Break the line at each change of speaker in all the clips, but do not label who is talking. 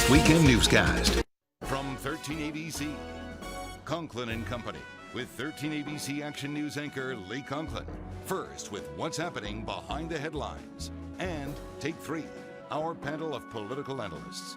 this weekend newscast. From 13 ABC, Conklin and Company, with 13 ABC Action News anchor Lee Conklin. First, with what's happening behind the headlines. And Take 3, our panel of political analysts.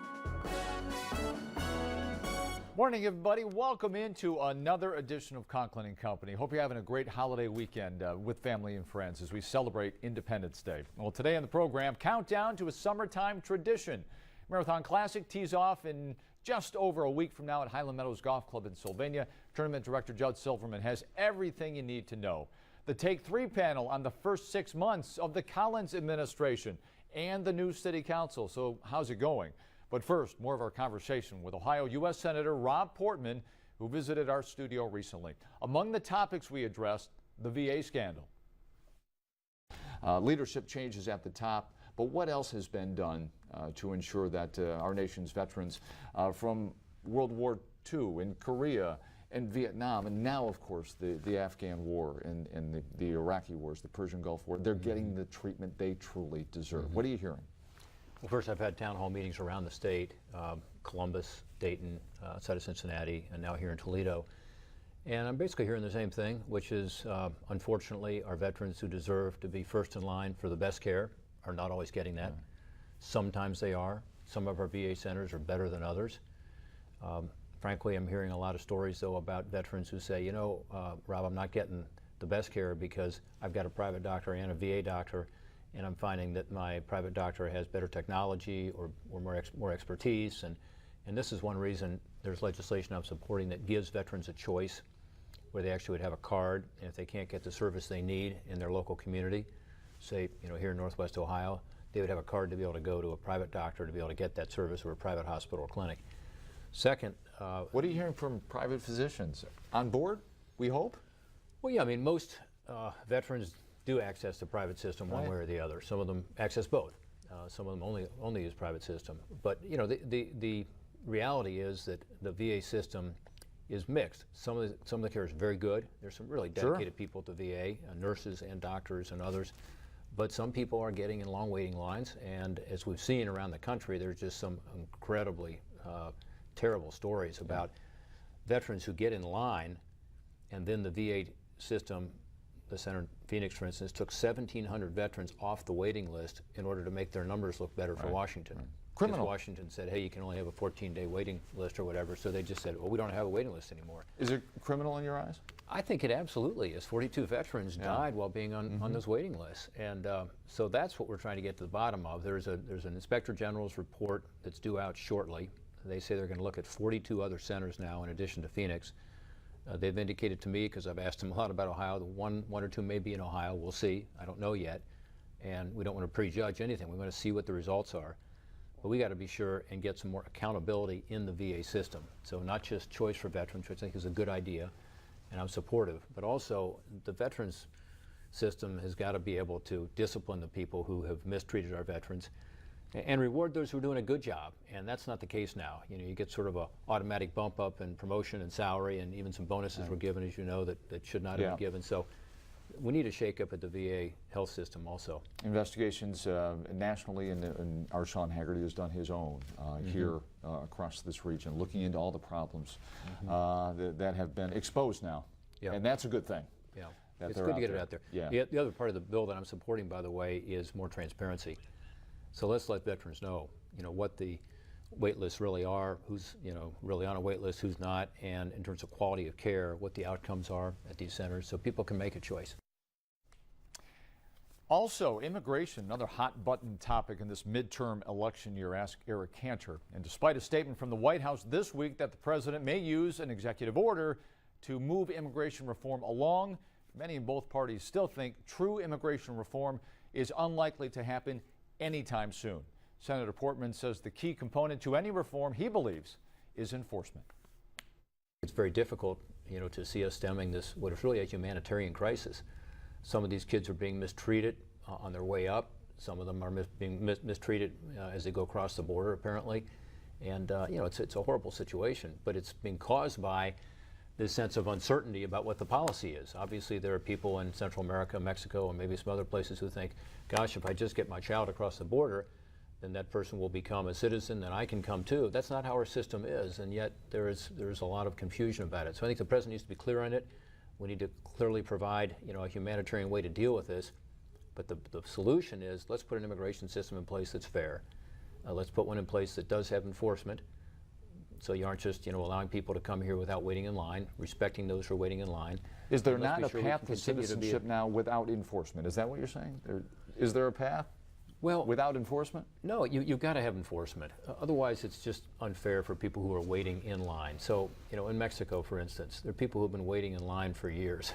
Morning, everybody. Welcome into another edition of Conklin and Company. Hope you're having a great holiday weekend with family and friends as we celebrate Independence Day. Well, today on the program, countdown to a summertime tradition. Marathon Classic tees off in just over a week from now at Highland Meadows Golf Club in Sylvania. Tournament Director Judd Silverman has everything you need to know. The Take 3 panel on the first 6 months of the Collins administration and the new city council. So how's it going? But first, more of our conversation with Ohio U.S. Senator Rob Portman, who visited our studio recently. Among the topics we addressed, the VA scandal. Leadership changes at the top, but what else has been done to ensure that our nation's veterans from World War II in Korea and Vietnam, and now, of course, the Afghan war and the Iraqi wars, the Persian Gulf War, they're getting the treatment they truly deserve. What are you hearing?
Well, first, I've had town hall meetings around the state, Columbus, Dayton, outside of Cincinnati, and now here in Toledo. And I'm basically hearing the same thing, which is, unfortunately, our veterans who deserve to be first in line for the best care are not always getting that. Sometimes they are. Some of our VA centers are better than others. Frankly, I'm hearing a lot of stories, though, about veterans who say, you know, Rob, I'm not getting the best care because I've got a private doctor and a VA doctor, and I'm finding that my private doctor has better technology or more expertise. And this is one reason there's legislation I'm supporting that gives veterans a choice where they actually would have a card, and if they can't get the service they need in their local community, say, you know, here in Northwest Ohio, they would have a card to be able to go to a private doctor to be able to get that service, or a private hospital or clinic. Second,
what are you hearing from private physicians? On board, we hope?
Well, yeah, I mean, most veterans do access the private system one way or the other. Some of them access both. Some of them only use private system. But you know, the reality is that the VA system is mixed. Some of the care is very good. There's some really dedicated people at the VA, nurses and doctors and others. But some people are getting in long waiting lines, and as we've seen around the country, there's just some incredibly terrible stories about veterans who get in line, and then the VA system, the center in Phoenix, for instance, took 1,700 veterans off the waiting list in order to make their numbers look better for Washington. Criminal. Washington said, hey, you can only have a 14-day waiting list or whatever, so they just said, well, we don't have a waiting list anymore.
Is it criminal in your eyes?
I think it absolutely is. 42 veterans died while being on those waiting lists, and so that's what we're trying to get to the bottom of. There's an Inspector General's report that's due out shortly. They say they're going to look at 42 other centers now in addition to Phoenix. They've indicated to me, because I've asked them a lot about Ohio, that one or two may be in Ohio. We'll see. I don't know yet, and we don't want to prejudge anything. We want to see what the results are. But we got to be sure and get some more accountability in the VA system. So not just choice for veterans, which I think is a good idea, and I'm supportive, but also the veterans system has got to be able to discipline the people who have mistreated our veterans and reward those who are doing a good job. And that's not the case now. You know, you get sort of a automatic bump up in promotion and salary, and even some bonuses were given, as you know, that should not have been given. So we need a shake-up at the VA health system also. Investigations
Nationally, and our Sean Haggerty has done his own here across this region, looking into all the problems that have been exposed now. And that's a good thing.
Yeah, it's good to get it out there. The other part of the bill that I'm supporting, by the way, is more transparency. So let's let veterans know, you know, what the wait lists really are, who's, you know, really on a wait list, who's not, and in terms of quality of care, what the outcomes are at these centers, so people can make a choice.
Also, immigration, another hot button topic in this midterm election year. Ask Eric Cantor. And despite a statement from the White House this week that the president may use an executive order to move immigration reform along, many in both parties still think true immigration reform is unlikely to happen anytime soon. Senator Portman says the key component to any reform, he believes, is enforcement.
It's very difficult, you know, to see us stemming this, what is really a humanitarian crisis. Some of these kids are being mistreated on their way up. Some of them are being mistreated as they go across the border, apparently. And you know, it's a horrible situation, but it's being caused by this sense of uncertainty about what the policy is. Obviously, there are people in Central America, Mexico, and maybe some other places who think, gosh, if I just get my child across the border, then that person will become a citizen, then I can come too. That's not how our system is, and yet there's a lot of confusion about it. So I think the president needs to be clear on it. We need to clearly provide, a humanitarian way to deal with this. But the solution is, let's put an immigration system in place that's fair. Let's put one in place that does have enforcement. So you aren't just, allowing people to come here without waiting in line, respecting those who are waiting in line.
Is there not a path to citizenship now without enforcement? Is that what you're saying? Is there a path? Well, without enforcement?
No, you've got to have enforcement. Otherwise, it's just unfair for people who are waiting in line. So, in Mexico, for instance, there are people who have been waiting in line for years,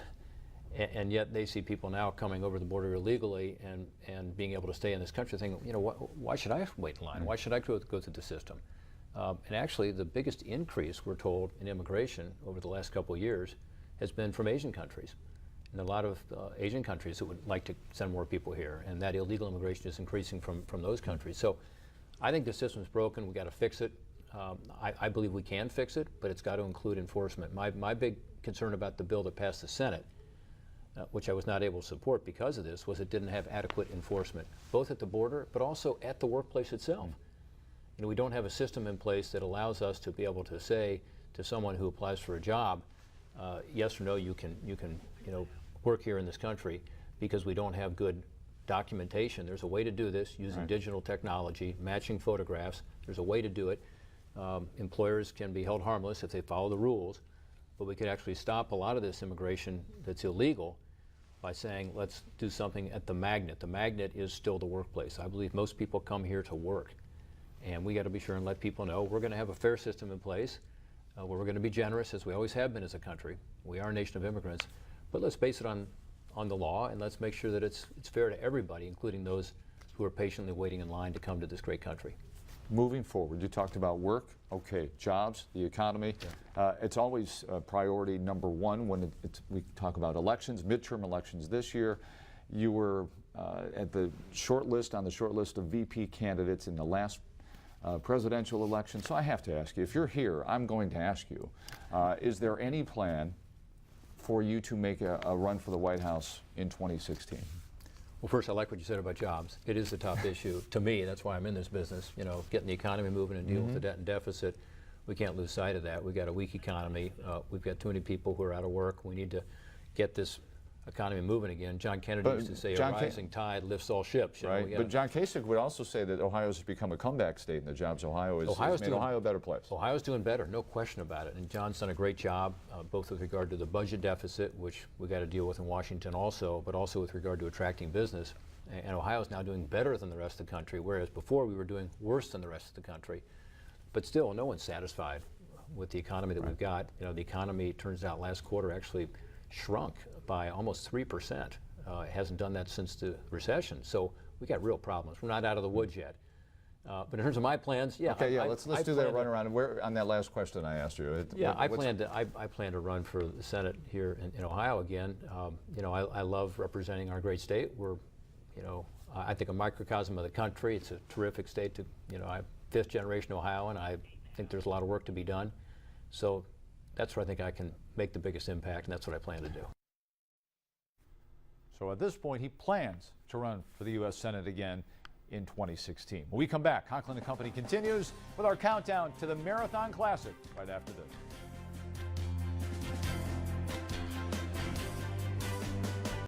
and yet they see people now coming over the border illegally and being able to stay in this country, thinking, why should I wait in line? Why should I go through the system? And actually, the biggest increase, we're told, in immigration over the last couple of years has been from Asian countries. And a lot of Asian countries that would like to send more people here, and that illegal immigration is increasing from those countries. So I think the system's broken. We've got to fix it. I believe we can fix it, but it's got to include enforcement. My big concern about the bill that passed the Senate, which I was not able to support because of this, was it didn't have adequate enforcement, both at the border, but also at the workplace itself. We don't have a system in place that allows us to be able to say to someone who applies for a job, yes or no, you can work here in this country, because we don't have good documentation. There's a way to do this using digital technology, matching photographs. There's a way to do it. Employers can be held harmless if they follow the rules, but we could actually stop a lot of this immigration that's illegal by saying, let's do something at the magnet. The magnet is still the workplace. I believe most people come here to work, and we got to be sure and let people know we're going to have a fair system in place, where we're going to be generous, as we always have been as a country. We are a nation of immigrants, but let's base it on the law, and let's make sure that it's fair to everybody, including those who are patiently waiting in line to come to this great country.
Moving forward, you talked about work, okay, jobs, the economy. Yeah. It's always priority number one when we talk about elections, midterm elections this year. You were at the short list of VP candidates in the last presidential election. So I have to ask you, if you're here, I'm going to ask you, is there any plan for you to make a run for the White House in 2016?
Well, first, I like what you said about jobs. It is the top issue to me. That's why I'm in this business. Getting the economy moving and dealing with the debt and deficit. We can't lose sight of that. We've got a weak economy. We've got too many people who are out of work. We need to get this economy moving again. John Kennedy used to say, a rising tide lifts all ships.
Right, but John Kasich would also say that Ohio's become a comeback state in the jobs. Ohio has made Ohio a better place.
Ohio's doing better, no question about it. And John's done a great job, both with regard to the budget deficit, which we got to deal with in Washington also, but also with regard to attracting business. And Ohio's now doing better than the rest of the country, whereas before we were doing worse than the rest of the country. But still, no one's satisfied with the economy that we've got. The economy, turns out, last quarter actually shrunk by almost 3%. It hasn't done that since the recession. So we got real problems. We're not out of the woods yet. But in terms of my plans, yeah.
Okay, let's do that run around. On that last question I asked you.
I plan to run for the Senate here in Ohio again. I love representing our great state. We're, I think a microcosm of the country. It's a terrific state. I'm fifth generation Ohioan. I think there's a lot of work to be done. So that's where I think I can make the biggest impact, and that's what I plan to do.
So at this point, he plans to run for the U.S. Senate again in 2016. When we come back, Conklin & Company continues with our countdown to the Marathon Classic right after this.